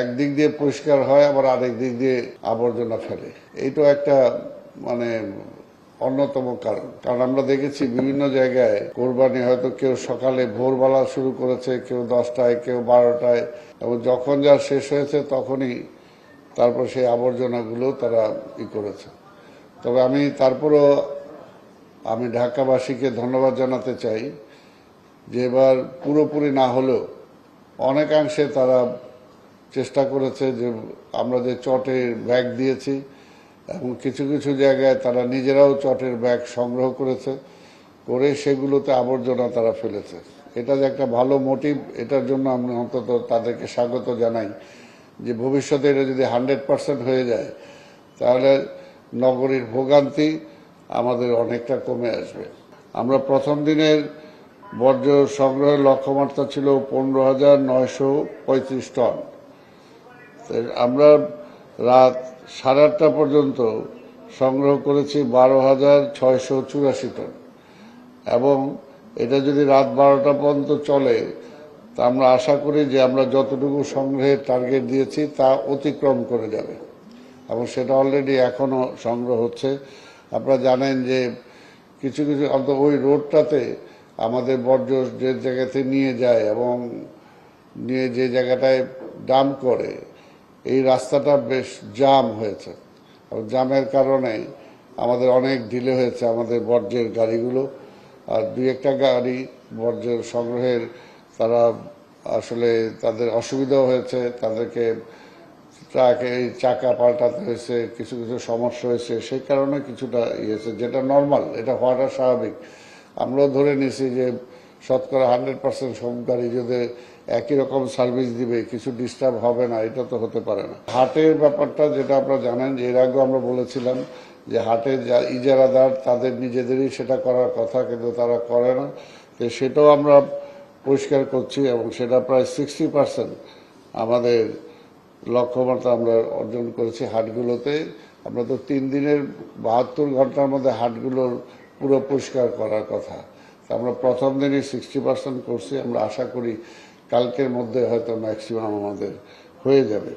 একদিক দিয়ে পরিষ্কার হয়, আবার আরেক দিক দিয়ে আবর্জনা ফেলে। এইটা একটা মানে অন্যতম কারণ। কারণ আমরা দেখেছি বিভিন্ন জায়গায় কোরবানি হয়তো কেউ সকালে ভোরবেলা শুরু করেছে, কেউ 10টায়, কেউ 12টায়, এবং যখন যা শেষ হয়েছে তখনই তারপর সেই আবর্জনাগুলো তারা করেছে। তবে আমি তারপরও ঢাকাবাসীকে ধন্যবাদ জানাতে চাই যে এবার পুরোপুরি না হলেও অনেকাংশে তারা চেষ্টা করেছে যে আমরা যে চটের ব্যাগ দিয়েছি, এবং কিছু কিছু জায়গায় তারা নিজেরাও চটের ব্যাগ সংগ্রহ করেছে, করে সেগুলোতে আবর্জনা তারা ফেলেছে। এটা যে একটা ভালো মোটিভ, এটার জন্য আমি অন্তত তাদেরকে স্বাগত জানাই যে ভবিষ্যতে এটা যদি 100% হয়ে যায় তাহলে নগরীর ভোগান্তি আমাদের অনেকটা কমে আসবে। আমরা প্রথম দিনের বর্জ্য সংগ্রহের লক্ষ্যমাত্রা ছিল 15,935 টন। আমরা রাত 8:30 পর্যন্ত সংগ্রহ করেছি 12,684 টন, এবং এটা যদি রাত 12টা পর্যন্ত চলে তা আমরা আশা করি যে আমরা যতটুকু সংগ্রহের টার্গেট দিয়েছি তা অতিক্রম করে যাবে, এবং সেটা অলরেডি এখনো সংগ্রহ হচ্ছে। আপনারা জানেন যে কিছু কিছু অন্তত ওই রোডটাতে আমাদের বর্জ্য যে জায়গাতে নিয়ে যায় এবং নিয়ে যে জায়গাটায় ডাম্প করে, এই রাস্তাটা বেশ জাম হয়েছে, এবং জামের কারণে আমাদের অনেক ডিলে হয়েছে আমাদের বর্জ্যের গাড়িগুলো। আর দুই একটা গাড়ি বর্জ্য সংগ্রহের তারা আসলে তাদের অসুবিধাও হয়েছে, তাদেরকে এই চাকা পাল্টাতে হয়েছে, কিছু কিছু সমস্যা হয়েছে, সেই কারণে কিছুটা ইয়েছে, যেটা নর্মাল, এটা হওয়াটা স্বাভাবিক। আমরাও ধরে নিয়েছি যে শতকরা 100% সব গাড়ি যদি একই রকম সার্ভিস দিবে, কিছু ডিস্টার্ব হবে না, এটা তো হতে পারে না। হাটের ব্যাপারটা যেটা আপনারা জানেন যে এর আগেও আমরা বলেছিলাম যে হাটের যা ইজারাদার তাদের নিজেদেরই সেটা করার কথা, কিন্তু তারা করে না। তো সেটাও আমরা পরিষ্কার করছি, এবং সেটা প্রায় 60% আমাদের লক্ষ্যমাত্রা আমরা অর্জন করেছি হাটগুলোতে। আমরা তো 3 দিনের 72 ঘন্টার মধ্যে হাটগুলোর পুরো পরিষ্কার করার কথা, আমরা প্রথম দিনই 60% করছি। আমরা আশা করি কালকের মধ্যে হয়তো ম্যাক্সিমাম আমাদের হয়ে যাবে।